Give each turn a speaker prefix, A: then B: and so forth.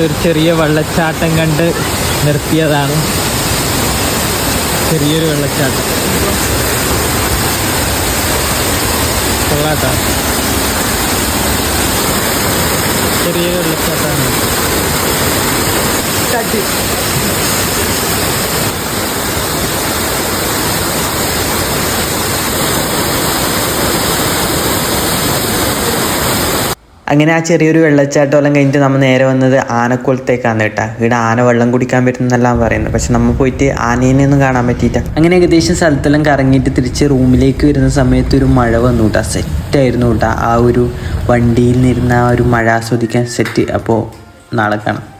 A: ഒരു ചെറിയ വെള്ളച്ചാട്ടം കണ്ട് നിർത്തിയതാണ്. ചെറിയൊരു വെള്ളച്ചാട്ടം കൊള്ളാട്ടോ. ചെറിയൊരു വെള്ളച്ചാട്ടമാണ്.
B: അങ്ങനെ ആ ചെറിയൊരു വെള്ളച്ചാട്ടമെല്ലാം കഴിഞ്ഞിട്ട് നമ്മൾ നേരെ വന്നത് ആനക്കുളത്തേക്കാണ് കേട്ടോ. ഇവിടെ ആന വെള്ളം കുടിക്കാൻ പറ്റുന്നെല്ലാം പറയുന്നത്. പക്ഷെ നമ്മൾ പോയിട്ട് ആനേനെയൊന്നും കാണാൻ പറ്റിയില്ല. അങ്ങനെ ഏകദേശം സ്ഥലത്തെല്ലാം കറങ്ങിയിട്ട് തിരിച്ച് റൂമിലേക്ക് വരുന്ന സമയത്ത് ഒരു മഴ വന്നു കേട്ടോ. സെറ്റായിരുന്നു കേട്ടോ. ആ ഒരു വണ്ടിയിൽ നിന്നിരുന്ന ആ ഒരു മഴ ആസ്വദിക്കാൻ സെറ്റ്. അപ്പോൾ നാളെ കാണാം.